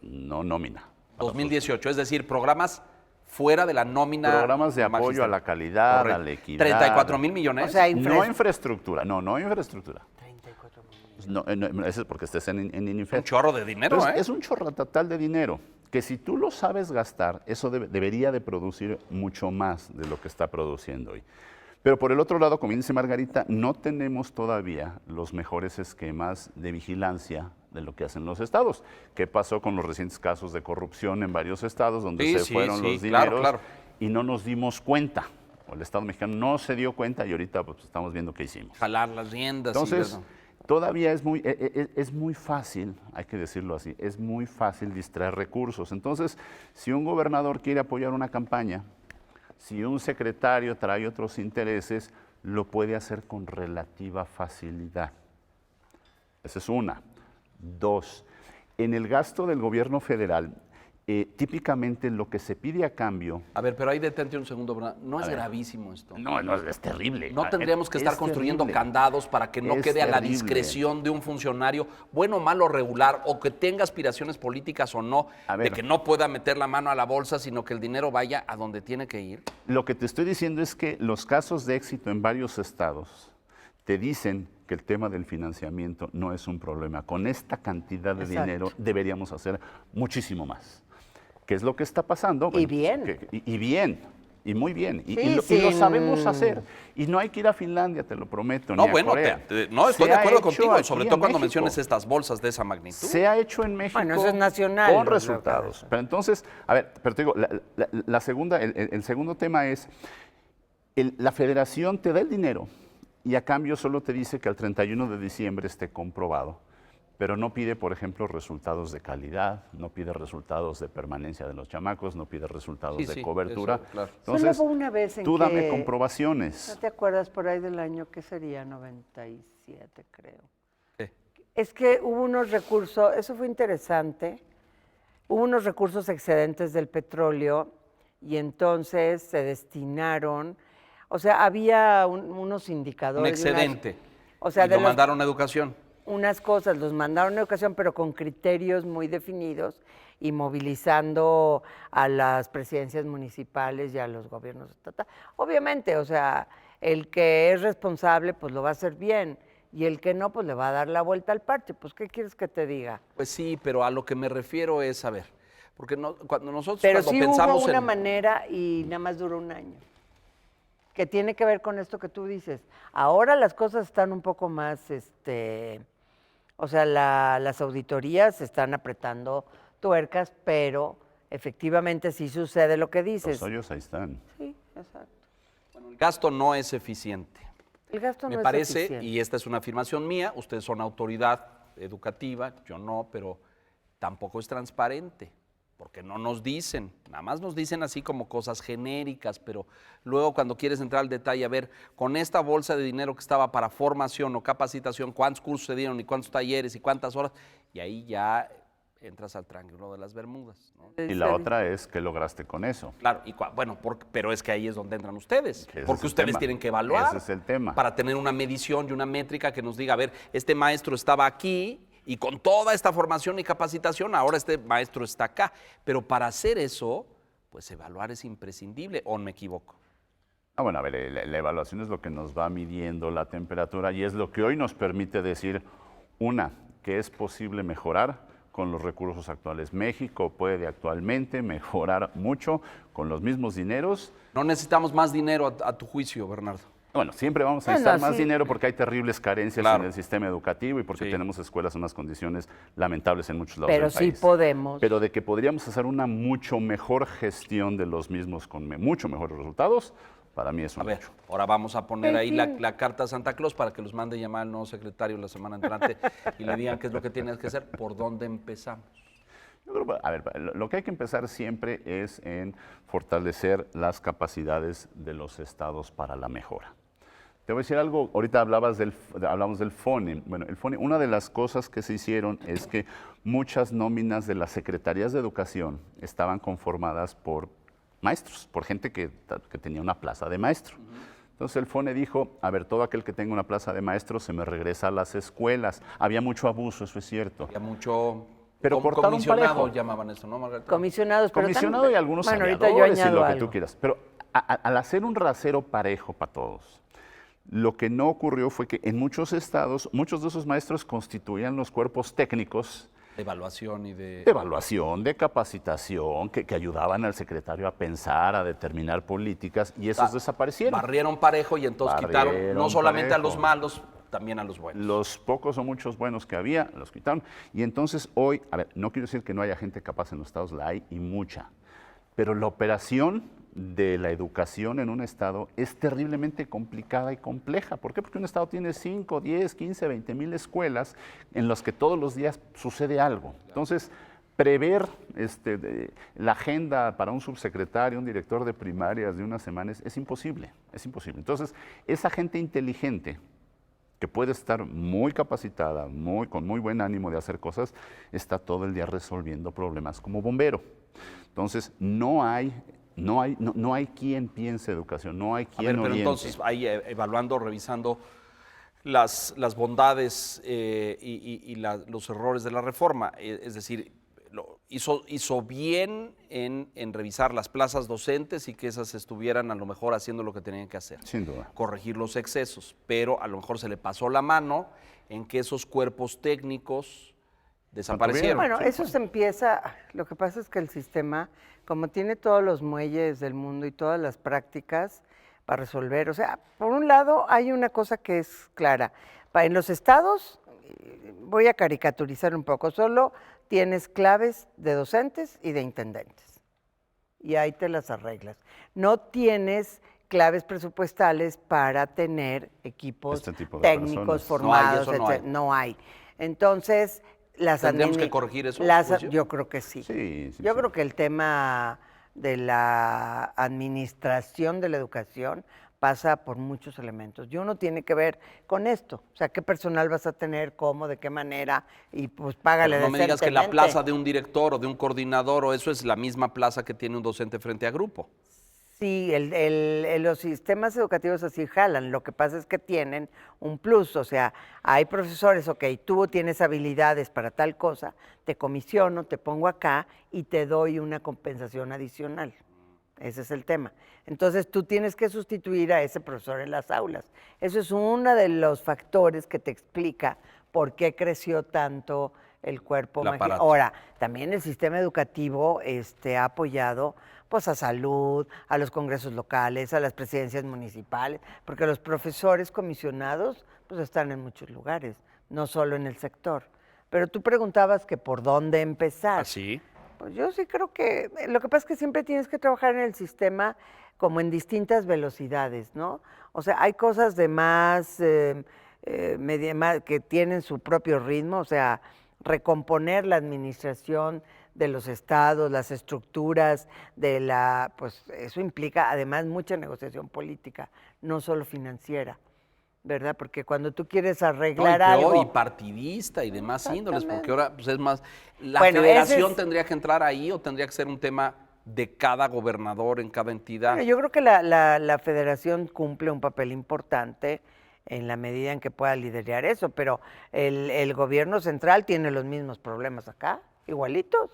no nómina. para 2018, es decir, programas fuera de la nómina. Programas de apoyo magistral. a la calidad, Correcto. a la equidad. 34,000 millones. O sea, No infraestructura, no infraestructura. 34 millones. No, eso es porque estés en un INIFED. chorro de dinero, Entonces, ¿eh? es un chorratatal de dinero que si tú lo sabes gastar, eso debería de producir mucho más de lo que está produciendo hoy. Pero por el otro lado, como dice Margarita, no tenemos todavía los mejores esquemas de vigilancia de lo que hacen los estados. ¿Qué pasó con los recientes casos de corrupción en varios estados donde Sí, se sí, fueron sí, los claro, dineros claro. y no nos dimos cuenta? O el Estado mexicano no se dio cuenta y ahorita pues, estamos viendo qué hicimos. Jalar las riendas. Entonces, eso. todavía es muy fácil, hay que decirlo así, es muy fácil distraer recursos. Entonces, si un gobernador quiere apoyar una campaña, si un secretario trae otros intereses, lo puede hacer con relativa facilidad. Esa es una. Dos, en el gasto del gobierno federal, típicamente lo que se pide a cambio... A ver, pero ahí detente un segundo, ¿verdad? No es ver. gravísimo esto. No, es terrible. No tendríamos que estar Es construyendo terrible. candados para que no Es quede a la terrible. discreción de un funcionario, bueno, malo, regular, o que tenga aspiraciones políticas o no, A de ver. que no pueda meter la mano a la bolsa, sino que el dinero vaya a donde tiene que ir. Lo que te estoy diciendo es que los casos de éxito en varios estados te dicen que el tema del financiamiento no es un problema. Con esta cantidad de Exacto. dinero deberíamos hacer muchísimo más. ¿Qué es lo que está pasando? Y bien. Y bien, y muy bien. Sí, Y lo sabemos hacer. Y no hay que ir a Finlandia, te lo prometo, No, ni a bueno, Corea. no, estoy Se de ha acuerdo hecho contigo, aquí sobre en todo cuando México. menciones estas bolsas de esa magnitud. Se ha hecho en México Bueno, eso es nacional, con ¿no? resultados. Pero entonces, a ver, pero te digo, la segunda, el segundo tema es, la federación te da el dinero y a cambio solo te dice que al 31 de diciembre esté comprobado, pero no pide, por ejemplo, resultados de calidad, no pide resultados de permanencia de los chamacos, no pide resultados Sí, de sí, cobertura. eso, claro. Entonces, Solo hubo una vez en tú dame que- comprobaciones. ¿No te acuerdas por ahí del año que sería? 97, creo. Sí. Es que hubo unos recursos, eso fue interesante, hubo unos recursos excedentes del petróleo y entonces se destinaron, o sea, había unos indicadores. Un de unas- excedente. o sea, y de lo los- mandaron a educación. unas cosas, los mandaron a educación, pero con criterios muy definidos y movilizando a las presidencias municipales y a los gobiernos estatales. Obviamente, o sea, el que es responsable, pues lo va a hacer bien, y el que no, pues le va a dar la vuelta al parche. Pues, ¿qué quieres que te diga? Pues sí, pero a lo que me refiero es, a ver, porque cuando nosotros Pero cuando sí pensamos hubo una en... manera y nada más duró un año. que tiene que ver con esto que tú dices. Ahora las cosas están un poco más, o sea, las auditorías están apretando tuercas, pero efectivamente sí sucede lo que dices. Los hoyos ahí están. Sí, exacto. Bueno, el gasto no es eficiente. El gasto Me no parece, es eficiente. y esta es una afirmación mía, ustedes son autoridad educativa, yo no, pero tampoco es transparente, porque no nos dicen, nada más nos dicen así como cosas genéricas, pero luego cuando quieres entrar al detalle, a ver, con esta bolsa de dinero que estaba para formación o capacitación, cuántos cursos se dieron y cuántos talleres y cuántas horas, y ahí ya entras al triángulo de las Bermudas, ¿no? Y la otra es, ¿qué lograste con eso? Claro, y bueno, pero es que ahí es donde entran ustedes, Ese es porque el ustedes tema. tienen que evaluar. Ese es el tema. Para tener una medición y una métrica que nos diga, a ver, este maestro estaba aquí y con toda esta formación y capacitación, ahora este maestro está acá. Pero para hacer eso, pues evaluar es imprescindible, ¿o me equivoco? Bueno, a ver, la evaluación es lo que nos va midiendo la temperatura y es lo que hoy nos permite decir, una, que es posible mejorar con los recursos actuales. México puede actualmente mejorar mucho con los mismos dineros. No necesitamos más dinero a tu juicio, Bernardo. Bueno, siempre vamos a Bueno, necesitar más sí. dinero porque hay terribles carencias Claro. en el sistema educativo y porque Sí. tenemos escuelas en unas condiciones lamentables en muchos lados Pero del sí país. podemos. Pero de que podríamos hacer una mucho mejor gestión de los mismos con mucho mejores resultados, para mí es A un ver, hecho. ahora vamos a poner Sí, ahí sí. la carta a Santa Claus para que los mande llamar al nuevo secretario la semana entrante y le digan qué es lo que tienes que hacer, por dónde empezamos. Yo creo, a ver, lo que hay que empezar siempre es en fortalecer las capacidades de los estados para la mejora. Te voy a decir algo, ahorita hablamos del FONE. Bueno, el FONE, una de las cosas que se hicieron es que muchas nóminas de las secretarías de educación estaban conformadas por maestros, por gente que tenía una plaza de maestro. Entonces el FONE dijo, a ver, todo aquel que tenga una plaza de maestro se me regresa a las escuelas. Había mucho abuso, eso es cierto. Había mucho Pero cortaron comisionado, parejo. llamaban eso, ¿no, Margarita? Comisionados, pero Comisionado también- y algunos bueno, ahorita yo aviadores y añado lo que algo. tú quieras. Pero al hacer un rasero parejo para todos, lo que no ocurrió fue que en muchos estados, muchos de esos maestros constituían los cuerpos técnicos De evaluación y de evaluación, de capacitación, que ayudaban al secretario a pensar, a determinar políticas, y esos desaparecieron. Barrieron parejo y entonces quitaron no Barrieron solamente a los parejo. malos, también a los buenos. Los pocos o muchos buenos que había, los quitaron. Y entonces hoy, a ver, no quiero decir que no haya gente capaz en los estados, la hay y mucha. Pero la operación de la educación en un estado es terriblemente complicada y compleja. ¿Por qué? Porque un estado tiene 5, 10, 15, 20 mil escuelas en las que todos los días sucede algo. Entonces, prever la agenda para un subsecretario, un director de primarias de unas semanas es imposible, es imposible. Entonces, esa gente inteligente que puede estar muy capacitada, con muy buen ánimo de hacer cosas, está todo el día resolviendo problemas como bombero. Entonces, no hay quien piense educación, no hay A quien ver, pero oriente. entonces, ahí evaluando, revisando las bondades y los errores de la reforma, es decir, hizo bien en revisar las plazas docentes y que esas estuvieran a lo mejor haciendo lo que tenían que hacer. Sin duda. Corregir los excesos, pero a lo mejor se le pasó la mano en que esos cuerpos técnicos desaparecieron. Bueno, Sí, eso se empieza, lo que pasa es que el sistema, como tiene todos los muelles del mundo y todas las prácticas para resolver, o sea, por un lado hay una cosa que es clara, en los estados, voy a caricaturizar un poco, solo tienes claves de docentes y de intendentes, y ahí te las arreglas. No tienes claves presupuestales para tener equipos Este tipo de técnicos personas. formados, No hay, eso no hay. no hay. Entonces, las ¿Tendríamos que admini- corregir eso, las- juicio? yo creo que sí. Sí, sí, Yo sí. creo que el tema de la administración de la educación pasa por muchos elementos. Y uno tiene que ver con esto, o sea, qué personal vas a tener, cómo, de qué manera, y pues págale Pero no me digas que la decentemente. plaza de un director o de un coordinador o eso es la misma plaza que tiene un docente frente a grupo. Sí, los sistemas educativos así jalan. Lo que pasa es que tienen un plus. O sea, hay profesores, ok, tú tienes habilidades para tal cosa, te comisiono, te pongo acá y te doy una compensación adicional. Ese es el tema. Entonces tú tienes que sustituir a ese profesor en las aulas. Eso es uno de los factores que te explica por qué creció tanto el cuerpo El aparato. Ahora, también el sistema educativo ha apoyado pues a salud, a los congresos locales, a las presidencias municipales, porque los profesores comisionados pues están en muchos lugares, no solo en el sector. Pero tú preguntabas que por dónde empezar. Así. Pues yo sí creo que lo que pasa es que siempre tienes que trabajar en el sistema como en distintas velocidades, ¿no? O sea, hay cosas de más, más que tienen su propio ritmo, o sea, recomponer la administración de los estados, las estructuras de pues eso implica además mucha negociación política, no solo financiera, ¿verdad? Porque cuando tú quieres arreglar algo... Y partidista y demás índoles, porque ahora pues es más... ¿La Bueno, federación tendría que entrar ahí o tendría que ser un tema de cada gobernador en cada entidad? Bueno, yo creo que la federación cumple un papel importante en la medida en que pueda liderar eso, pero el gobierno central tiene los mismos problemas acá, igualitos.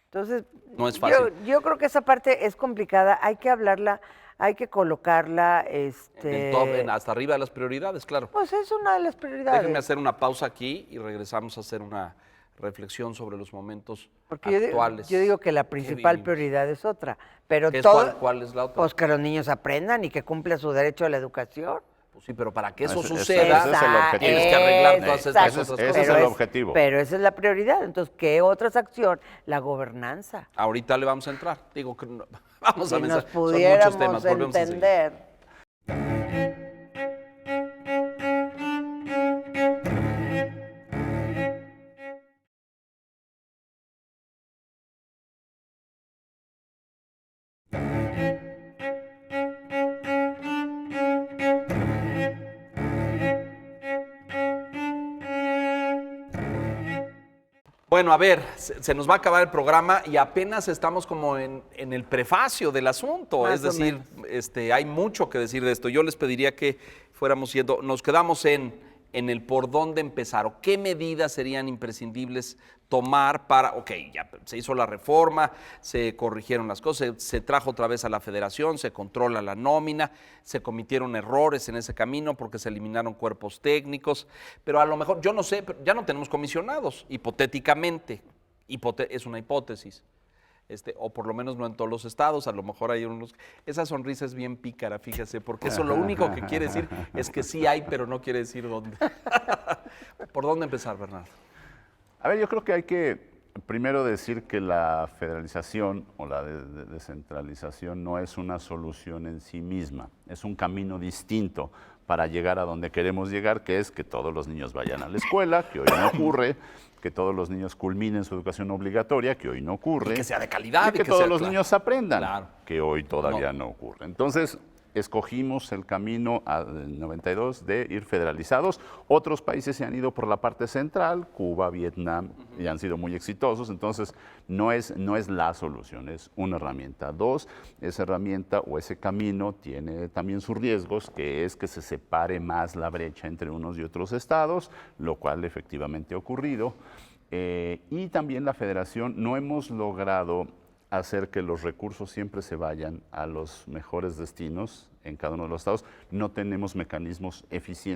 Entonces, no es fácil. Yo creo que esa parte es complicada, hay que hablarla, hay que colocarla... En el top, hasta arriba de las prioridades, claro. Pues es una de las prioridades. Déjenme hacer una pausa aquí y regresamos a hacer una reflexión sobre los momentos Porque actuales. Yo digo que la principal vivimos. prioridad es otra, pero ¿Cuál es la otra? Pues que los niños aprendan y que cumplan su derecho a la educación. Pues sí, pero para que eso Ese suceda, es el objetivo. tienes que arreglar todas estas Exacto. otras Ese cosas. es el objetivo. Pero esa es la prioridad. Entonces, ¿qué otras acción? La gobernanza. Ahorita le vamos a entrar. Digo que no, vamos Si a nos pensar. Son muchos pudiéramos temas. Volvemos enseguida. entender. Bueno, a ver, se nos va a acabar el programa y apenas estamos como en el prefacio del asunto. Más Es o decir, hay mucho que decir de esto. Yo les pediría que fuéramos yendo, nos quedamos en el por dónde empezar o qué medidas serían imprescindibles tomar para, ok, ya se hizo la reforma, se corrigieron las cosas, se trajo otra vez a la federación, se controla la nómina, se cometieron errores en ese camino porque se eliminaron cuerpos técnicos, pero a lo mejor, yo no sé, ya no tenemos comisionados, hipotéticamente, es una hipótesis. O por lo menos no en todos los estados, a lo mejor hay unos... Esa sonrisa es bien pícara, fíjese, porque eso lo único que quiere decir es que sí hay, pero no quiere decir dónde. ¿Por dónde empezar, Bernardo? A ver, yo creo que hay que primero decir que la federalización o la descentralización no es una solución en sí misma, es un camino distinto para llegar a donde queremos llegar, que es que todos los niños vayan a la escuela, que hoy no ocurre, que todos los niños culminen su educación obligatoria, que hoy no ocurre. Y que sea de calidad. Y que todos los niños aprendan, claro, que hoy todavía no ocurre. Entonces, escogimos el camino del 92 de ir federalizados. Otros países se han ido por la parte central, Cuba, Vietnam, y han sido muy exitosos. Entonces, no es la solución, es una herramienta. Dos, esa herramienta o ese camino tiene también sus riesgos, que es que se separe más la brecha entre unos y otros estados, lo cual efectivamente ha ocurrido. Y también la federación, no hemos logrado hacer que los recursos siempre se vayan a los mejores destinos en cada uno de los estados. No tenemos mecanismos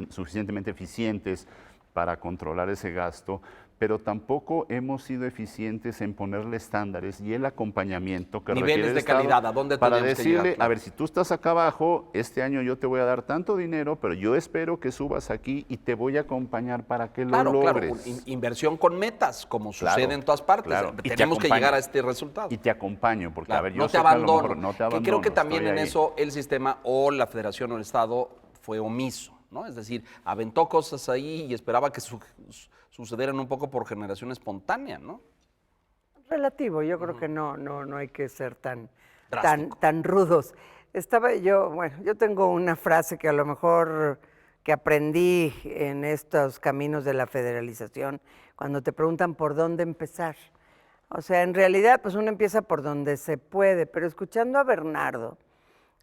suficientemente eficientes para controlar ese gasto, pero tampoco hemos sido eficientes en ponerle estándares y el acompañamiento que requiere niveles el de Estado calidad, ¿a dónde para tenemos que decirle, llegar? a ver, si tú estás acá abajo, este año yo te voy a dar tanto dinero, pero yo espero que subas aquí y te voy a acompañar para que lo logres. Claro, inversión con metas, como Claro, sucede en todas partes. claro. Y te Tenemos que acompaño. llegar a este resultado. Y te acompaño, porque Claro, a ver, yo no te sé que a lo abandono. mejor no te abandono. Que creo que también estoy en ahí. eso el sistema o la federación o el Estado fue omiso, ¿no? Es decir, aventó cosas ahí y esperaba que sucedieran un poco por generación espontánea, ¿no? Relativo, yo creo que no hay que ser tan Drástico. rudos. Yo tengo una frase que a lo mejor que aprendí en estos caminos de la federalización, cuando te preguntan por dónde empezar. O sea, en realidad, pues uno empieza por donde se puede, pero escuchando a Bernardo,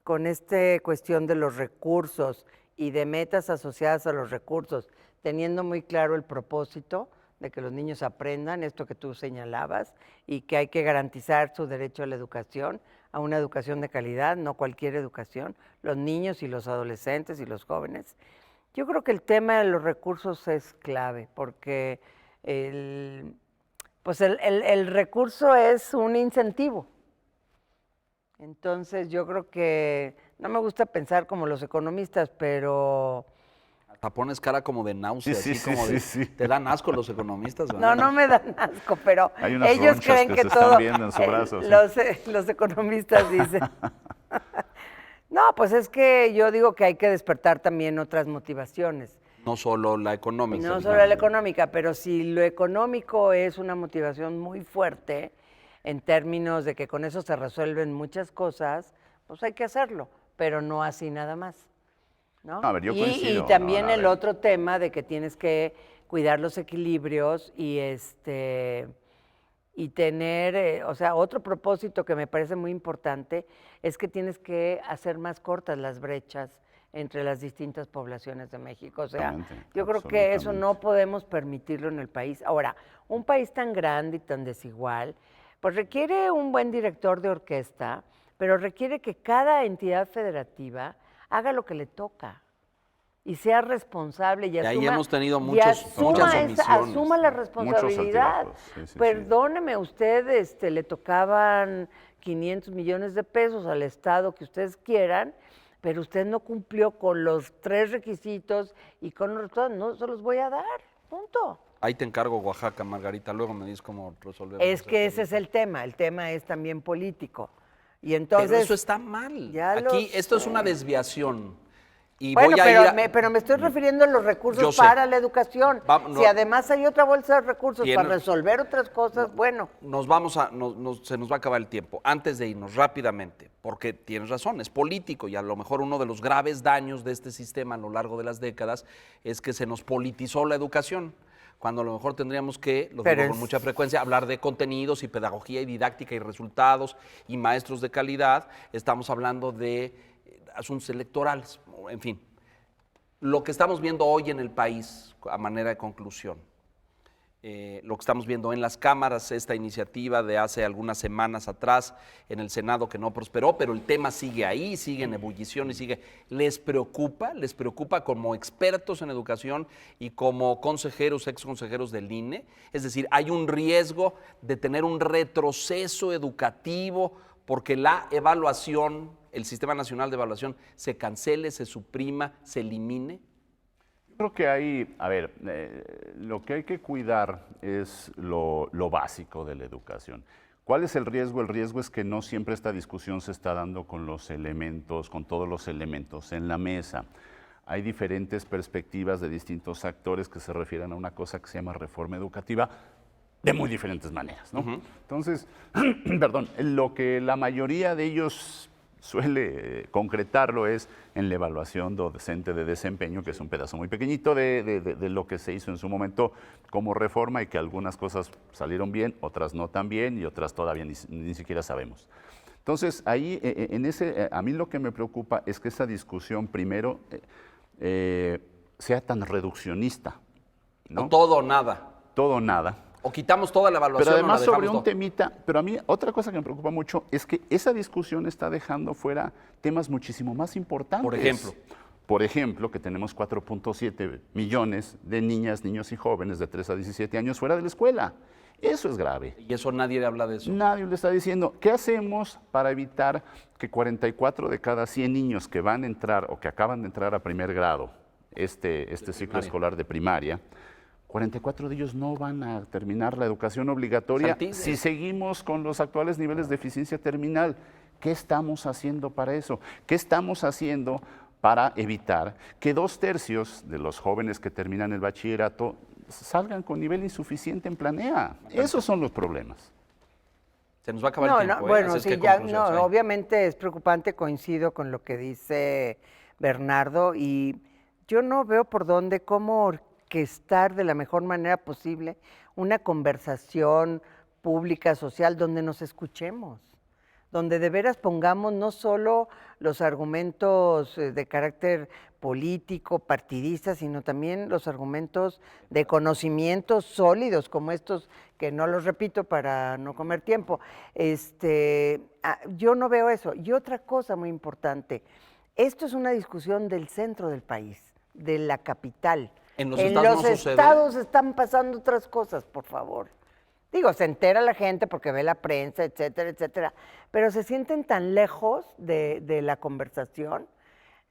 con esta cuestión de los recursos y de metas asociadas a los recursos, teniendo muy claro el propósito de que los niños aprendan esto que tú señalabas y que hay que garantizar su derecho a la educación, a una educación de calidad, no cualquier educación, los niños y los adolescentes y los jóvenes. Yo creo que el tema de los recursos es clave porque pues el recurso es un incentivo. Entonces yo creo que, no me gusta pensar como los economistas, pero Hasta pones cara como de náusea, Sí, así sí, como sí, de... sí. Te dan asco los economistas, no, ¿verdad? no me dan asco, pero Hay unas ellos ronchas creen que que se están todo, viendo en su brazo, sí. los economistas dicen. No, pues es que yo digo que hay que despertar también otras motivaciones. No solo la económica. No digamos. solo la económica, pero si lo económico es una motivación muy fuerte en términos de que con eso se resuelven muchas cosas, pues hay que hacerlo, pero no así nada más, ¿no? A ver, yo y coincido, también no, a el ver. otro tema de que tienes que cuidar los equilibrios y tener, o sea, otro propósito que me parece muy importante es que tienes que hacer más cortas las brechas entre las distintas poblaciones de México. O sea, Absolutamente, yo creo que eso no absolutamente. podemos permitirlo en el país. Ahora, un país tan grande y tan desigual, pues requiere un buen director de orquesta, pero requiere que cada entidad federativa haga lo que le toca y sea responsable y Y ahí asuma, hemos tenido y muchas omisiones. asuma la Muchos responsabilidad. altibajos, sí, sí. Perdóneme usted, le tocaban 500 millones de pesos al Estado que ustedes quieran, pero usted no cumplió con los 3 requisitos y con los resultados, no se los voy a dar, punto. Ahí te encargo Oaxaca, Margarita, luego me dices cómo resolvemos. Es que ese es el tema es también político. Y entonces, Pero eso está mal. ya Aquí, lo esto es sé. una desviación. Y Bueno, voy a pero, ir a- pero me estoy refiriendo a los Yo recursos sé. para la educación. Vamos, Si no. además hay otra bolsa de recursos Tienes- para resolver otras cosas, bueno. Se nos va a acabar el tiempo. Antes de irnos rápidamente, porque tienes razón, es político y a lo mejor uno de los graves daños de este sistema a lo largo de las décadas es que se nos politizó la educación, cuando a lo mejor tendríamos que, lo Pero digo con mucha frecuencia, hablar de contenidos y pedagogía y didáctica y resultados y maestros de calidad. Estamos hablando de asuntos electorales, en fin. Lo que estamos viendo hoy en el país, a manera de conclusión, lo que estamos viendo en las cámaras, esta iniciativa de hace algunas semanas atrás en el Senado que no prosperó, pero el tema sigue ahí, sigue en ebullición y sigue. ¿Les preocupa como expertos en educación y como consejeros, ex consejeros del INE? Es decir, ¿hay un riesgo de tener un retroceso educativo porque la evaluación, el Sistema Nacional de Evaluación, se cancele, se suprima, se elimine? Creo que hay, a ver, lo que hay que cuidar es lo básico de la educación. ¿Cuál es el riesgo? El riesgo es que no siempre esta discusión se está dando con los elementos, con todos los elementos en la mesa. Hay diferentes perspectivas de distintos actores que se refieren a una cosa que se llama reforma educativa de muy diferentes maneras, ¿no? Entonces, perdón, lo que la mayoría de ellos suele concretarlo es en la evaluación docente de desempeño, que es un pedazo muy pequeñito de lo que se hizo en su momento como reforma y que algunas cosas salieron bien, otras no tan bien y otras todavía ni siquiera sabemos. Entonces, ahí, a mí lo que me preocupa es que esa discusión primero sea tan reduccionista, ¿no? O todo o nada. Todo o nada. O quitamos toda la evaluación. Pero además o la dejamos sobre un todo. temita, pero a mí otra cosa que me preocupa mucho es que esa discusión está dejando fuera temas muchísimo más importantes. Por ejemplo. Por ejemplo, que tenemos 4.7 millones de niñas, niños y jóvenes de 3 a 17 años fuera de la escuela. Eso es grave. Y eso nadie le habla de eso. Nadie le está diciendo, ¿qué hacemos para evitar que 44 de cada 100 niños que van a entrar o que acaban de entrar a primer grado, este ciclo escolar de primaria, 44 de ellos no van a terminar la educación obligatoria Santísimo. si seguimos con los actuales niveles de eficiencia terminal? ¿Qué estamos haciendo para eso? ¿Qué estamos haciendo para evitar que 2/3 de los jóvenes que terminan el bachillerato salgan con nivel insuficiente en planea? Esos son los problemas. Se nos va a acabar el tiempo. Bueno, Así es sí, que ya, conclusiones hay. obviamente es preocupante, coincido con lo que dice Bernardo y yo no veo por dónde, cómo orquestar de la mejor manera posible una conversación pública, social, donde nos escuchemos, donde de veras pongamos no solo los argumentos de carácter político, partidista, sino también los argumentos de conocimientos sólidos, como estos, que no los repito para no comer tiempo. Yo no veo eso. Y otra cosa muy importante, esto es una discusión del centro del país, de la capital. En los En estados los no sucede. estados están pasando otras cosas, por favor. Digo, se entera la gente porque ve la prensa, etcétera, etcétera, pero se sienten tan lejos de la conversación,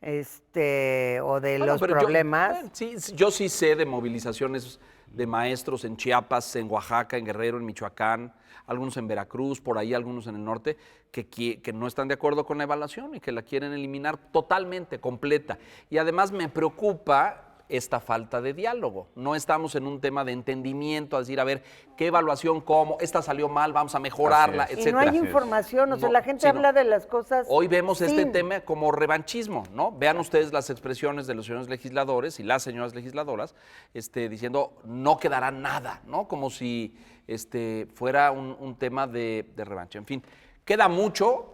o de Bueno, los pero problemas. yo sí sé de movilizaciones de maestros en Chiapas, en Oaxaca, en Guerrero, en Michoacán, algunos en Veracruz, por ahí algunos en el norte, que no están de acuerdo con la evaluación y que la quieren eliminar totalmente, completa. Y además me preocupa esta falta de diálogo. No estamos en un tema de entendimiento, a decir, a ver, ¿qué evaluación, cómo? Esta salió mal, vamos a mejorarla, Así es. y no etcétera. hay información, o sea, No, la gente sí, habla no. de las cosas. Hoy vemos este sin- tema como revanchismo, ¿no? Vean ustedes las expresiones de los señores legisladores y las señoras legisladoras diciendo no quedará nada, ¿no? Como si fuera un tema de revancha. En fin, queda mucho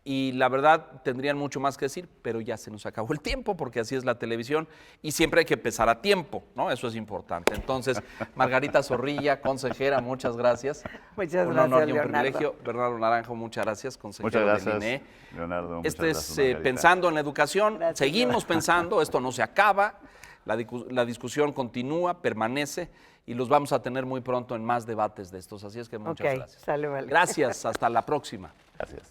y la verdad tendrían mucho más que decir, pero ya se nos acabó el tiempo porque así es la televisión y siempre hay que empezar a tiempo, ¿no? Eso es importante. Entonces, Margarita Zorrilla, consejera, muchas gracias. Muchas Un gracias, honor y un Leonardo. privilegio. Bernardo Naranjo, muchas gracias, consejero Muchas gracias, del INE. Leonardo. Muchas Este gracias, es Margarita. Pensando en la Educación. Gracias, Seguimos pensando, esto no se acaba, la discusión continúa, permanece y los vamos a tener muy pronto en más debates de estos. Así es que muchas Ok, gracias. sale, vale. Gracias, hasta la próxima. Gracias.